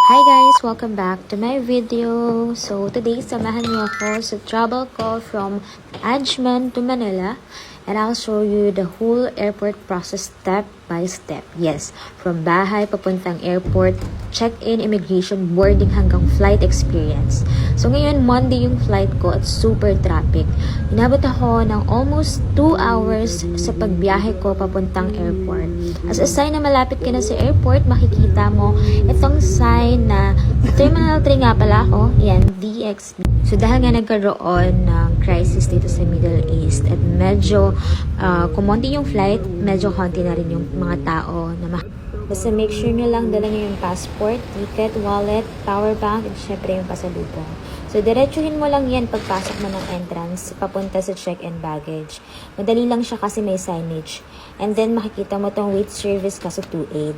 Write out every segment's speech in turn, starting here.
Hi guys! Welcome back to my video. So today, samahan niyo ako sa travel ko from Ajman to Manila, and I'll show you the whole airport process step by step. Yes, from bahay papuntang airport, check-in, immigration, boarding hanggang flight experience. So ngayon, Monday yung flight ko at super traffic. Inabot ako ng almost 2 hours sa pagbiyahe ko papuntang airport. As a sign na malapit ka na sa airport, makikita mo itong sign na Terminal 3 nga pala ako. Yan, DXB. So dahil nga nagkaroon ng crisis dito sa Middle East at medyo kumonti yung flight, medyo konti na rin yung mga tao na basta make sure nyo lang dala nyo yung passport, ticket, wallet, power bank, at syempre yung pasalubong. So, diretsuhin mo lang yan pagpasok mo ng entrance, papunta sa check-in baggage. Madali lang siya kasi may signage. And then, makikita mo tong wait service kaso 2aid.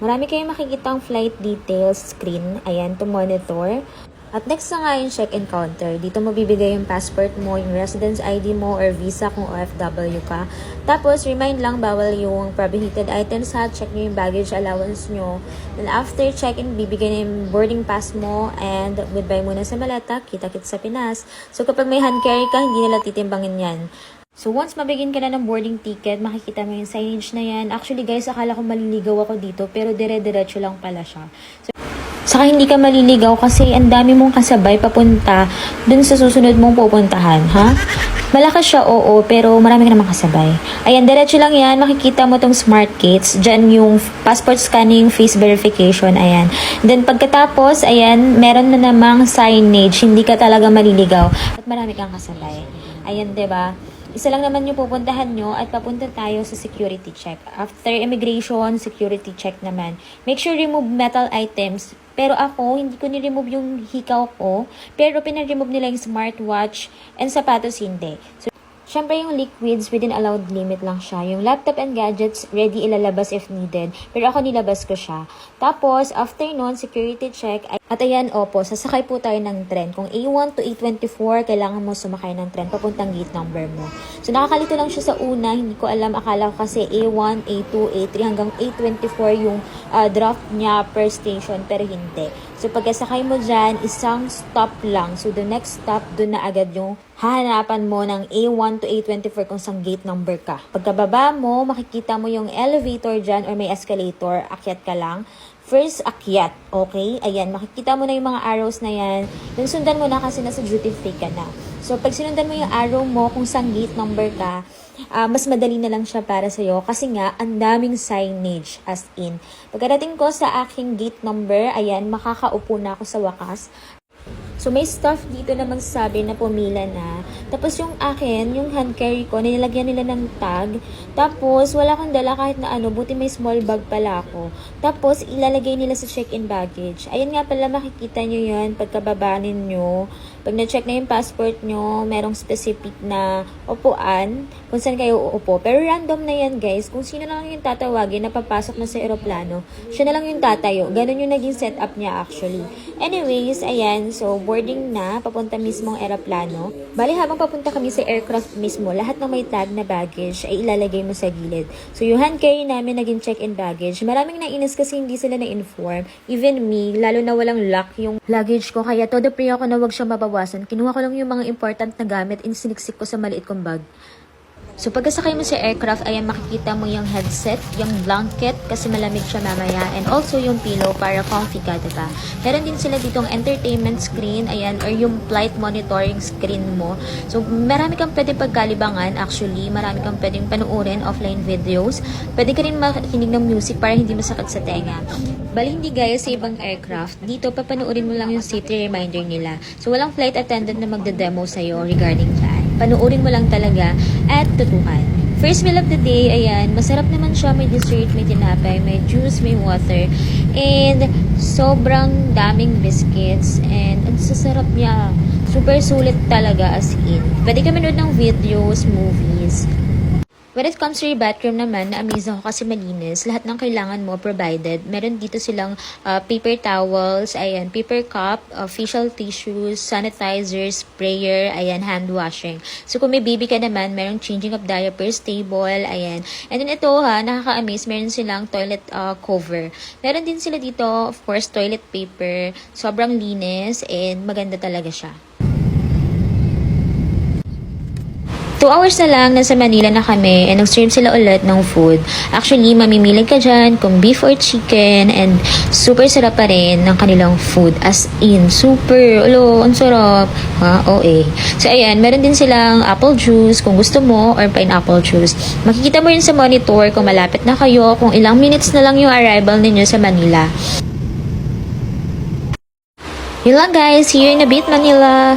Marami kayong makikita ang flight details screen. Ayan, to monitor. At next na nga yung check-in counter. Dito mo bibigay yung passport mo, yung residence ID mo, or visa kung OFW ka. Tapos, remind lang, bawal yung prohibited items ha. Check nyo yung baggage allowance nyo. Then, after check-in, bibigay na yung boarding pass mo and goodbye muna sa maleta. Kita-kit sa Pinas. So, kapag may hand carry ka, hindi nila titimbangin yan. So, once mabigyan ka na ng boarding ticket, makikita mo yung signage na yan. Actually, guys, akala ko maliligaw ako dito, pero dire-diretso lang pala siya. So, saka hindi ka maliligaw kasi ang dami mong kasabay papunta dun sa susunod mong pupuntahan, ha? Malakas siya, oo, pero marami ka naman kasabay. Ayan, diretso lang yan. Makikita mo tong smart gates. Diyan yung passport scanning, face verification, ayan. Then, pagkatapos, ayan, meron na namang signage. Hindi ka talaga maliligaw. At marami kang kasabay. Ayan, diba? Isa lang naman yung pupuntahan nyo at papunta tayo sa security check. After immigration, security check naman. Make sure remove metal items. Pero ako, hindi ko ni-remove yung hikaw ko. Pero pinag-remove nila yung smartwatch and sapatos hindi. So, syempre yung liquids within allowed limit lang siya. Yung laptop and gadgets, ready ilalabas if needed. Pero ako nilabas ko siya. Tapos, after nun, security check. At ayan, opo, sasakay po tayo ng tren. Kung A1 to A24, kailangan mo sumakay ng tren papuntang gate number mo. So, nakakalito lang siya sa una. Hindi ko alam, akala ko kasi A1, A2, A3 hanggang A24 yung draft niya per station. Pero hindi. So, pagkasakay mo dyan, isang stop lang. So, the next stop, dun na agad yung hahanapan mo ng A1 to A24 kung saan gate number ka. Pagkababa mo, makikita mo yung elevator dyan or may escalator. Akyat ka lang. First, akyat. Okay? Ayan, makikita mo na yung mga arrows na yan. Then, sundan mo na kasi nasa duty free ka na. So, pag sinundan mo yung arrow mo kung saan gate number ka, mas madali na lang siya para sa'yo kasi nga, ang daming signage as in. Pagkarating ko sa aking gate number, ayan, makakaupo na ako sa wakas. So, may staff dito na magsasabi na pumila na. Tapos, yung akin, yung hand carry ko, nilagyan nila ng tag. Tapos, wala akong dala kahit na ano, buti may small bag pala ako. Tapos, ilalagay nila sa check-in baggage. Ayan nga pala, makikita nyo yan pagkababa ninyo. Pag na-check na yung passport nyo, merong specific na upuan kung saan kayo uupo. Pero random na yan, guys. Kung sino lang yung tatawagin na papasok na sa aeroplano, siya na lang yung tatayo. Ganun yung naging setup niya actually. Anyways, ayan. So, boarding na, papunta mismo ang aeroplano. Bali, habang papunta kami sa aircraft mismo, lahat ng may tag na baggage ay ilalagay mo sa gilid. So, yung hand carry namin naging check-in baggage. Maraming nainis kasi hindi sila na-inform. Even me, lalo na walang lock yung luggage ko. Kaya todo pre ako na wag siya mabawasan. Kinuha ko lang yung mga important na gamit and siniksik ko sa maliit kong bag. So, pagkasakay mo sa aircraft, ayan, makikita mo yung headset, yung blanket, kasi malamig siya mamaya, and also yung pillow para comfy ka, diba? Meron din sila ditong entertainment screen, ayan, or yung flight monitoring screen mo. So, marami kang pwede pagkalibangan, actually, marami kang pwedeng panuorin, offline videos. Pwede ka rin makinig ng music para hindi masakit sa tenga. Bali, hindi gaya sa ibang aircraft, dito papanuorin mo lang yung safety reminder nila. So, walang flight attendant na magde-demo sa'yo regarding that. Panuorin mo lang talaga at tutukan. First meal of the day, ayan, masarap naman siya. May dessert, may tinapay, may juice, may water, and sobrang daming biscuits, and ang sasarap niya. Super sulit talaga as in. Pwede ka manood ng videos, movies. When it comes to your bathroom naman, na-amaze ako kasi malinis. Lahat ng kailangan mo provided. Meron dito silang paper towels, ayan, paper cup, facial tissues, sanitizer, sprayer, ayan, hand washing. So kung may baby ka naman, meron changing of diapers, table, ayan. And then ito nakaka-amaze, meron silang toilet cover. Meron din sila dito, of course, toilet paper. Sobrang linis and maganda talaga siya. 2 hours na lang, nasa Manila na kami and nag-serve sila ulit ng food. Actually, mamimili ka dyan kung beef or chicken and super sarap pa rin ng kanilang food. As in, super, ang sarap. OA. So, ayan, meron din silang apple juice kung gusto mo or pineapple juice. Makikita mo rin sa monitor kung malapit na kayo, kung ilang minutes na lang yung arrival ninyo sa Manila. Yun lang guys, see you in a bit, Manila!